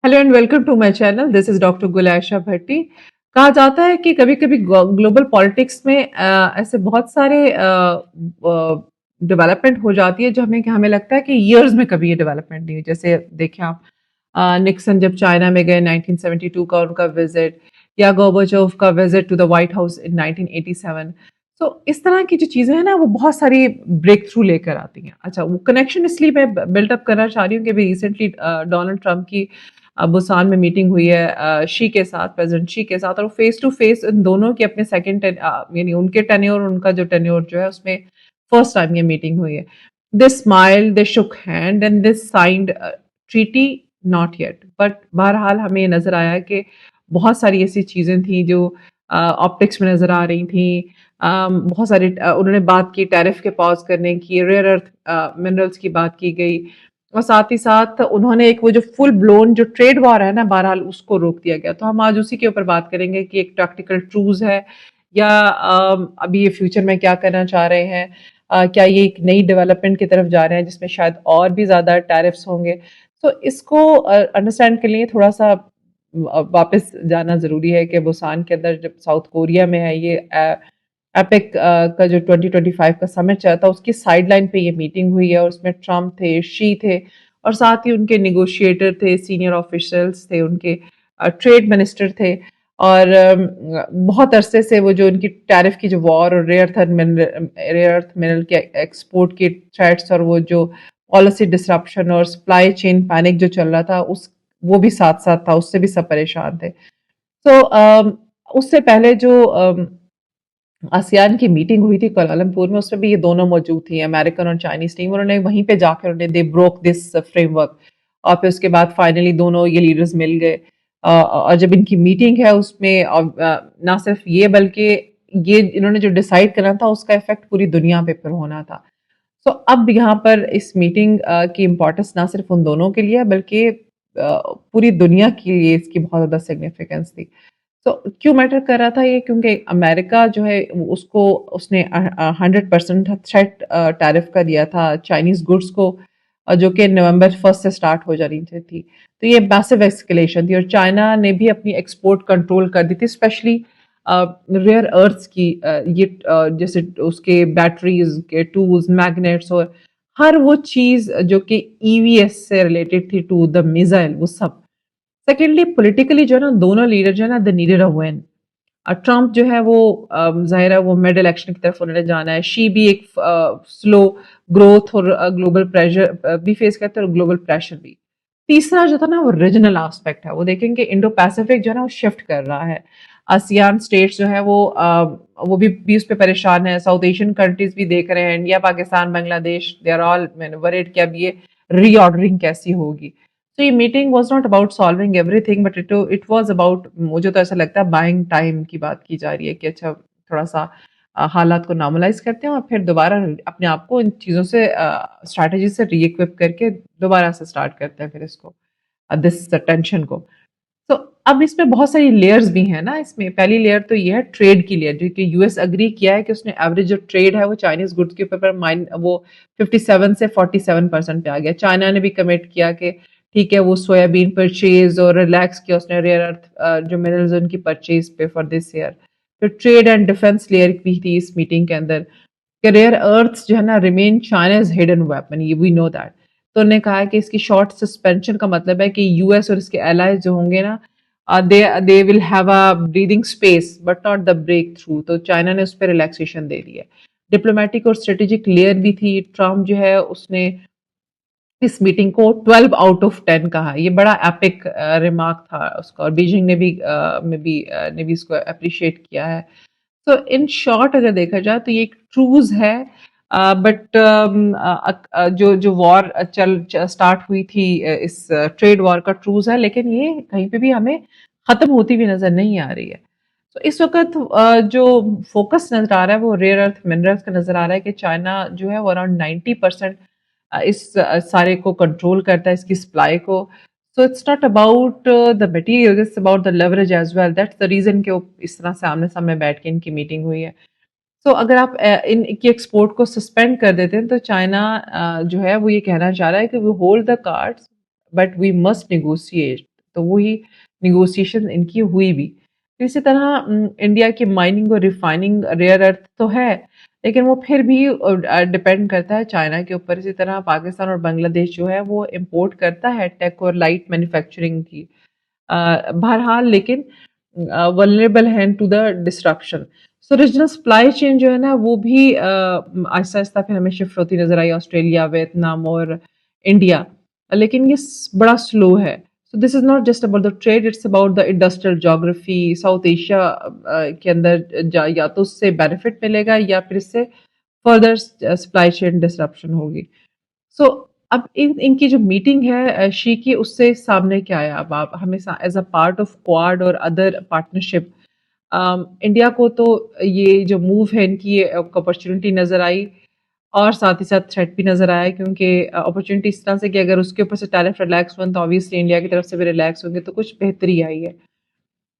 Hello and welcome to my channel. This is doctor Gulaisha Bhatti. कहा जाता है कि कभी-कभी ग्लोबल पॉलिटिक्स में ऐसे बहुत सारे डेवलपमेंट हो जाती है जो हमें लगता है कि ईयर्स में कभी ये डेवलपमेंट नहीं हुई। जैसे देखें आप, निक्सन जब चाइना में गए 1972 का उनका विजिट, या गोर्बाचोव का visit to the White House in 1987। तो इस तरह की जो चीज़ें हैं ना, वो बहुत सारी ब्रेक थ्रू लेकर आती हैं। अच्छा, वो कनेक्शन इसलिए मैं बिल्डअप करना चाह रही हूँ कि अभी रिसेंटली डोनाल्ड ट्रंप की बुसान में मीटिंग हुई है शी के साथ, प्रेसिडेंट शी के साथ, और फेस टू फेस इन दोनों की अपने सेकंड यानी उनके टेन्योर और उनका जो टेन्योर जो है उसमें फर्स्ट टाइम ये मीटिंग हुई है। They smiled, they shook hand and they signed treaty, not yet, but बहरहाल हमें ये नजर आया कि बहुत सारी ऐसी चीजें थी जो ऑप्टिक्स में नजर आ रही थी। बहुत सारी उन्होंने बात की टैरिफ के पॉज करने की, रेयर अर्थ मिनरल्स की बात की गई, और साथ ही साथ उन्होंने एक वो जो फुल ब्लोन जो ट्रेड वॉर है ना, बहरहाल उसको रोक दिया गया। तो हम आज उसी के ऊपर बात करेंगे कि एक टैक्टिकल ट्रूज है, या अभी ये फ्यूचर में क्या करना चाह रहे हैं। क्या ये एक नई डेवलपमेंट की तरफ जा रहे हैं जिसमें शायद और भी ज़्यादा टैरिफ्स होंगे। तो इसको अंडरस्टैंड के लिए थोड़ा सा वापस जाना ज़रूरी है कि बुसान के अंदर जब साउथ कोरिया में है ये एपिक का जो 2025 का समिट चला था, उसकी साइडलाइन पे ये मीटिंग हुई है, और उसमें ट्रम्प थे, शी थे, और साथ ही उनके नेगोशिएटर थे, सीनियर ऑफिशियल्स थे, उनके ट्रेड मिनिस्टर थे। और बहुत अरसे से वो जो उनकी टैरिफ की जो वॉर और रेयर अर्थ मिनरल के एक्सपोर्ट के थ्रेट्स, और वो जो पॉलिसी डिसरप्शन और सप्लाई चेन पैनिक जो चल रहा था, उस वो भी साथ साथ था, उससे भी सब परेशान थे। तो उससे पहले जो आसियान की मीटिंग हुई थी कोलालमपुर में, उसमें भी ये दोनों मौजूद थी, अमेरिकन और चाइनीज टीम। उन्होंने वहीं पे जाकर उन्होंने दे ब्रोक दिस फ्रेमवर्क, और फिर उसके बाद फाइनली दोनों ये लीडर्स मिल गए। और जब इनकी मीटिंग है उसमें ना सिर्फ ये, बल्कि ये इन्होंने जो डिसाइड करना था उसका इफेक्ट पूरी दुनिया पे फिर होना था। तो अब यहाँ पर इस मीटिंग की इम्पोर्टेंस ना सिर्फ उन दोनों के लिए है, बल्कि पूरी दुनिया के लिए इसकी बहुत ज़्यादा सिग्निफिकेंस थी। तो क्यों मैटर कर रहा था ये? क्योंकि अमेरिका जो है उसको उसने 100% थ्रेट टैरिफ का दिया था चाइनीज गुड्स को, जो कि नवंबर 1 से स्टार्ट हो जा रही थी। तो ये मैसिव एस्केलेशन थी, और चाइना ने भी अपनी एक्सपोर्ट कंट्रोल कर दी थी, स्पेशली रेयर अर्थ्स की। ये जैसे उसके बैटरीज के टूल्स, मैग्नेट्स, और हर वो चीज जो कि ईवीएस से रिलेटेड थी टू द मिसाइल, वो सब। सेकेंडली पॉलिटिकली जो है ना, दोनों लीडर जो है ना, they needed a win. Trump जो है वो जाहिर है वो मिड इलेक्शन की तरफ उन्होंने जाना है। शी भी एक स्लो ग्रोथ और ग्लोबल प्रेशर भी फेस करते हैं, और ग्लोबल प्रेशर भी। तीसरा जो था ना, वो रीजनल एस्पेक्ट है। वो देखेंगे इंडो पैसिफिक जो है ना, वो शिफ्ट कर रहा है। आसियान स्टेट्स जो है वो भी उस पर परेशान है। साउथ एशियन कंट्रीज भी देख रहे हैं, India, Pakistan, Bangladesh, they are all worried कि अब ये रीऑर्डरिंग कैसी होगी। तो ये meeting was not about solving everything, but it was about, मुझे तो ऐसा लगता है, बाइंग टाइम की बात की जा रही है कि अच्छा, थोड़ा सा हालात को नॉर्मलाइज करते हैं, और फिर दोबारा अपने आप को इन चीज़ों से स्ट्रैटेजी से री-इक्विप करके दोबारा से स्टार्ट करते हैं फिर इसको, दिस टेंशन को। तो अब इसमें बहुत सारी लेयर्स भी हैं ना। इसमें पहली लेयर तो ये है ट्रेड की लेयर, जो कि यूएस अग्री किया है कि उसने एवरेज जो ट्रेड है वो चाइनीज गुड्स के ऊपर वो 57 से 47% पे आ गया। चाइना ने भी कमिट किया कि ठीक है, वो सोयाबीन परचेज और रिलैक्स किया उसने रेयर अर्थ जो मिनरल्स उनकी परचेज पे फॉर दिस ईयर। तो ट्रेड एंड डिफेंस लेयर भी थी इस मीटिंग के अंदर, कि रेयर अर्थ जो है ना, रिमेन चाइनाज हिडन वेपन, ये वी नो दैट। तो उन्होंने कहा है कि इसकी शॉर्ट सस्पेंशन का मतलब है कि यूएस और इसके एलाइज जो होंगे ना, they will have a breathing space but not the breakthrough. तो चाइना ने उस पर रिलैक्सेशन दे दी है। डिप्लोमेटिक और स्ट्रेटेजिक लेयर भी थी। ट्रम्प जो है उसने इस मीटिंग को 12 आउट ऑफ 10 कहा। ये बड़ा एपिक रिमार्क था उसका, और बीजिंग ने भी इसको अप्रिशिएट किया है। तो इन शॉर्ट अगर देखा जाए तो ये एक ट्रूज है, बट जो जो वॉर चल स्टार्ट हुई थी, इस ट्रेड वॉर का ट्रूज है, लेकिन ये कहीं पे भी हमें खत्म होती हुई नजर नहीं आ रही है। तो इस वक्त जो फोकस नजर आ रहा है वो रेयर अर्थ मिनरल्स का नजर आ रहा है, कि चाइना जो है वो अराउंड 90% इस सारे को कंट्रोल करता है, इसकी सप्लाई को। So it's not about the material, it's about the leverage as well. That's the reason कि वो इस तरह से आमने सामने बैठ के इनकी मीटिंग हुई है। तो अगर आप इनकी एक्सपोर्ट को सस्पेंड कर देते हैं, तो चाइना जो है वो ये कहना चाह रहा है कि we hold the cards but we must negotiate. तो वही नेगोशिएशन इनकी हुई भी। तो इसी तरह इंडिया की माइनिंग और रिफाइनिंग रेयर अर्थ तो है, लेकिन वो फिर भी डिपेंड करता है चाइना के ऊपर। इसी तरह पाकिस्तान और बांग्लादेश जो है वो इम्पोर्ट करता है टेक और लाइट मैन्युफैक्चरिंग की। बहरहाल लेकिन वल्नरेबल हैं to the destruction. So regional supply chain जो है ना वो भी आहिस्ता आहिस्ता फिर हमें शिफ्ट होती नजर आई, ऑस्ट्रेलिया, वियतनाम और इंडिया। लेकिन ये बड़ा स्लो है। So this is not just about the trade, it's about the industrial geography. South Asia के अंदर या तो उससे बेनिफिट मिलेगा या फिर इससे फर्दर सप्लाई चेन डिसरप्शन होगी। सो अब इनकी जो मीटिंग है शी की, उससे सामने क्या आया? अब आप हमेशा as a part of Quad और अदर पार्टनरशिप, इंडिया को तो ये जो मूव है इनकी अपॉर्चुनिटी नजर आई और साथ ही साथ थ्रेट भी नजर आया, क्योंकि अपॉर्चुनिटी इस तरह से कि अगर उसके ऊपर से टैरिफ रिलैक्स हुआ तो ऑब्वियसली इंडिया की तरफ से भी रिलैक्स होंगे तो कुछ बेहतरी आई है।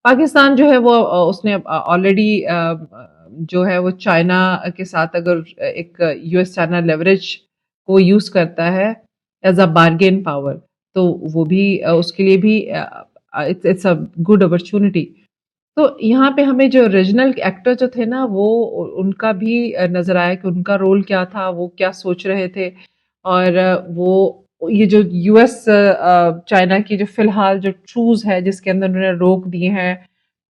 पाकिस्तान जो है वो उसने ऑलरेडी जो है वो चाइना के साथ अगर एक यूएस चाइना लेवरेज को यूज करता है एज अ बार्गेन पावर, तो वो भी उसके लिए भी इट्स अ गुड अपॉर्चुनिटी। तो यहाँ पे हमें जो रीजनल एक्टर जो थे ना वो उनका भी नजर आया कि उनका रोल क्या था, वो क्या सोच रहे थे। और वो ये जो यूएस चाइना की जो फिलहाल जो ट्रूज है जिसके अंदर उन्होंने रोक दिए हैं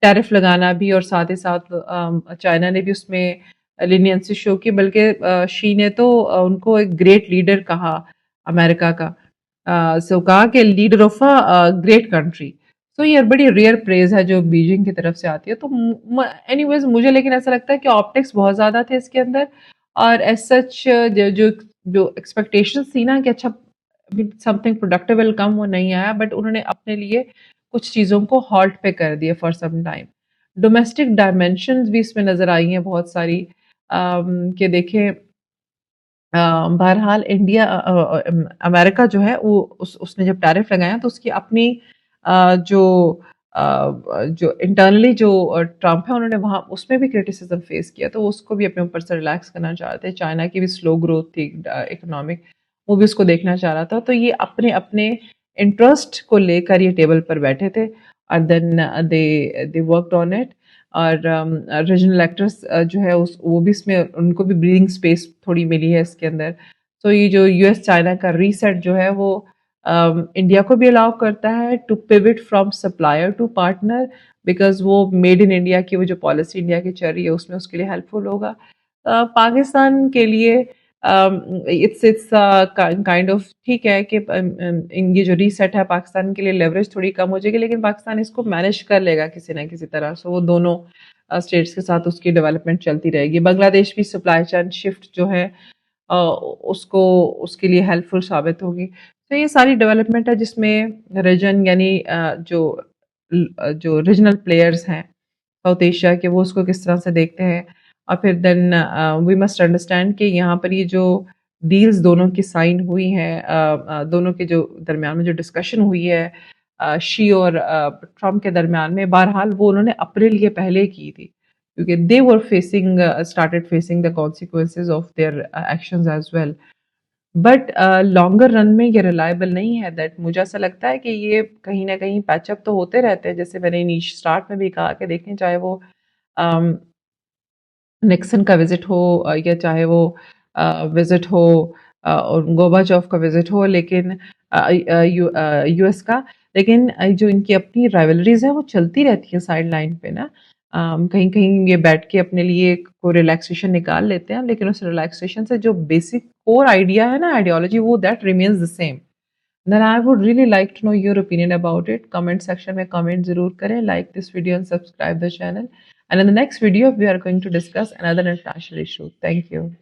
टैरिफ लगाना भी, और साथ ही साथ चाइना ने भी उसमें लीनियंसी शो की, बल्कि शी ने तो उनको एक ग्रेट लीडर कहा अमेरिका का। सो कहा कि leader of a great country. तो ये बड़ी रेयर प्रेज है जो बीजिंग की तरफ से आती है। तो एनीवेज मुझे लेकिन ऐसा लगता है कि ऑप्टिक्स बहुत ज़्यादा थे इसके अंदर, और एज सच जो जो जो एक्सपेक्टेशंस थी ना कि अच्छा समथिंग प्रोडक्टिव विल कम, वो नहीं आया। बट उन्होंने अपने लिए कुछ चीज़ों को हॉल्ट पे कर दिया for some time. Domestic dimensions भी इसमें नज़र आई हैं बहुत सारी, कि देखें बहरहाल इंडिया अमेरिका जो है वो उसने जब टैरिफ लगाया तो उसकी अपनी जो जो इंटरनली जो ट्रम्प है उन्होंने वहाँ उसमें भी क्रिटिसिज्म फेस किया, तो उसको भी अपने ऊपर से रिलैक्स करना चाहते हैं। चाइना की भी स्लो ग्रोथ थी इकोनॉमिक, वो भी उसको देखना चाह रहा था। तो ये अपने अपने इंटरेस्ट को लेकर ये टेबल पर बैठे थे और then they worked on it. और रीजनल एक्टर्स जो है उस वो भी इसमें उनको भी ब्रीदिंग स्पेस थोड़ी मिली है इसके अंदर। तो ये जो यूएस चाइना का रीसेट जो है वो इंडिया को भी अलाउ करता है to pivot from supplier to partner, because वो मेड इन इंडिया की वो जो पॉलिसी इंडिया की चल रही है उसमें उसके लिए हेल्पफुल होगा। पाकिस्तान के लिए इट्स काइंड ऑफ ठीक है कि ये जो रीसेट है पाकिस्तान के लिए लेवरेज थोड़ी कम हो जाएगी, लेकिन पाकिस्तान इसको मैनेज कर लेगा किसी ना किसी तरह। सो वो दोनों स्टेट्स के साथ उसकी डेवलपमेंट चलती रहेगी। बांग्लादेश भी सप्लाई चेन शिफ्ट जो है उसको उसके लिए हेल्पफुल साबित होगी। तो ये सारी डेवलपमेंट है जिसमें रीजन यानी जो रीजनल प्लेयर्स हैं साउथ एशिया के, वो उसको किस तरह से देखते हैं। और फिर देन वी मस्ट अंडरस्टैंड कि यहाँ पर ये जो डील्स दोनों की साइन हुई हैं, दोनों के जो दरमियान में जो डिस्कशन हुई है शी और ट्रम्प के दरमियान में, बहरहाल वो उन्होंने अप्रैल के पहले की थी, क्योंकि they were facing started facing the consequences of their actions as well. But longer run में ये रिलायबल नहीं है। दैट मुझे ऐसा लगता है कि ये कहीं ना कहीं पैचअप तो होते रहते हैं, जैसे मैंने नीच स्टार्ट में भी कहा कि देखें चाहे वो निक्सन का विजिट हो या चाहे वो विजिट हो और गोबाचोव का विजिट हो, लेकिन यूएस का, लेकिन जो इनकी अपनी राइवलरीज है वो चलती रहती है साइड लाइन पे ना। कहीं कहीं ये बैठ के अपने लिए को रिलैक्सेशन निकाल लेते हैं, लेकिन उस रिलैक्सेशन से जो बेसिक कोर आइडिया है ना, आइडियोलॉजी, वो that remains the same. Then I would really like to know your opinion about it. Comment section में comment ज़रूर करें, like this video and subscribe the channel. And in the next video, we are going to discuss another international issue. Thank you.